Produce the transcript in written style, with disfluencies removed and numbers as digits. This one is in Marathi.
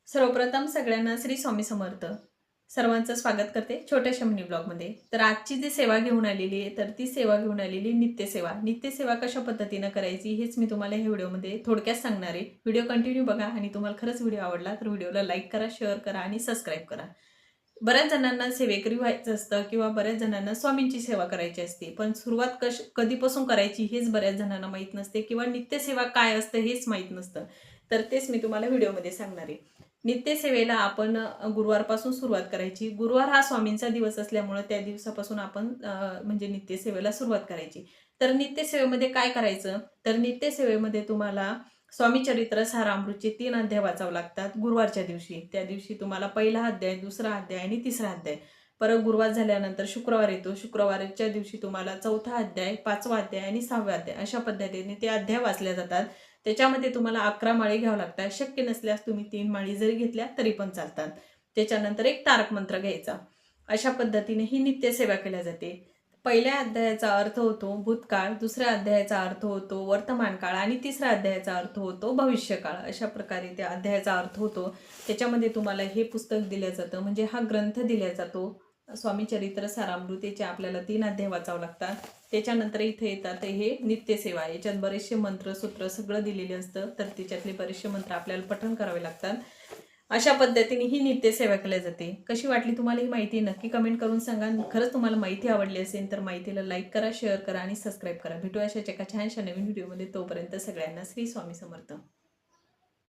सर्वप्रथम सगळ्यांना श्री स्वामी समर्थ. सर्वांचं स्वागत करते छोट्याशा मिनी ब्लॉगमध्ये. तर आजची जी सेवा घेऊन आलेली आहे, तर ती सेवा घेऊन आलेली नित्यसेवा. नित्यसेवा कशा पद्धतीनं करायची हेच मी तुम्हाला ह्या व्हिडिओमध्ये थोडक्यात सांगणार आहे. व्हिडिओ कंटिन्यू बघा आणि तुम्हाला खरंच व्हिडिओ आवडला तर व्हिडिओला लाईक करा, शेअर करा आणि सबस्क्राईब करा. बऱ्याच जणांना सेवेकरी व्हायचं असतं किंवा बऱ्याच जणांना स्वामींची सेवा करायची असते, पण सुरुवात कधीपासून करायची हेच बऱ्याच जणांना माहीत नसते किंवा नित्यसेवा काय असतं हेच माहीत नसतं. तर तेच मी तुम्हाला व्हिडिओमध्ये सांगणार आहे. नित्यसेवेला आपण गुरुवारपासून सुरुवात करायची. गुरुवार हा स्वामींचा दिवस असल्यामुळे त्या दिवसापासून आपण म्हणजे नित्यसेवेला सुरुवात करायची. तर नित्यसेवेमध्ये काय करायचं? तर नित्यसेवेमध्ये तुम्हाला स्वामी चरित्र सारामृतचे 3 अध्याय वाचावे लागतात गुरुवारच्या दिवशी. त्या दिवशी तुम्हाला पहिला अध्याय, दुसरा अध्याय आणि तिसरा अध्याय. परत गुरुवार झाल्यानंतर शुक्रवार येतो. शुक्रवारच्या दिवशी तुम्हाला चौथा अध्याय, 5वा अध्याय आणि 6वा अध्याय अशा पद्धतीने ते अध्याय वाचले जातात. त्याच्यामध्ये तुम्हाला 11 माळी घ्यावं लागतात. शक्य नसल्यास तुम्ही 3 माळी जरी घेतल्या तरी पण चालतात. त्याच्यानंतर एक तारक मंत्र घ्यायचा. अशा पद्धतीने ही नित्यसेवा केल्या जाते. पहिल्या अध्यायाचा अर्थ होतो भूतकाळ, दुसऱ्या अध्यायाचा अर्थ होतो वर्तमान काळ आणि तिसऱ्या अध्यायाचा अर्थ होतो भविष्यकाळ. अशा प्रकारे त्या अध्यायाचा अर्थ होतो. त्याच्यामध्ये तुम्हाला हे पुस्तक दिलं जातं, म्हणजे हा ग्रंथ दिला जातो. स्वामी चरित्र सारामृतेचे आपल्याला 3 अध्याय वाचावे लागतात. त्याच्यानंतर इथे येतात हे नित्यसेवा. याच्यात बरेचसे मंत्र सूत्र सगळं दिलेले असतं, तर त्याच्यातले बरेचसे मंत्र आपल्याला पठण करावे लागतात. अशा पद्धतीने ही नित्यसेवा केली जाते. कशी वाटली तुम्हाला ही माहिती नक्की कमेंट करून सांगा. खरंच तुम्हाला माहिती आवडली असेल तर माहितीला लाईक करा, शेअर करा आणि सबस्क्राईब करा. भेटूया अशाच एका छानशा नवीन व्हिडिओमध्ये. तोपर्यंत सगळ्यांना श्री स्वामी समर्थ.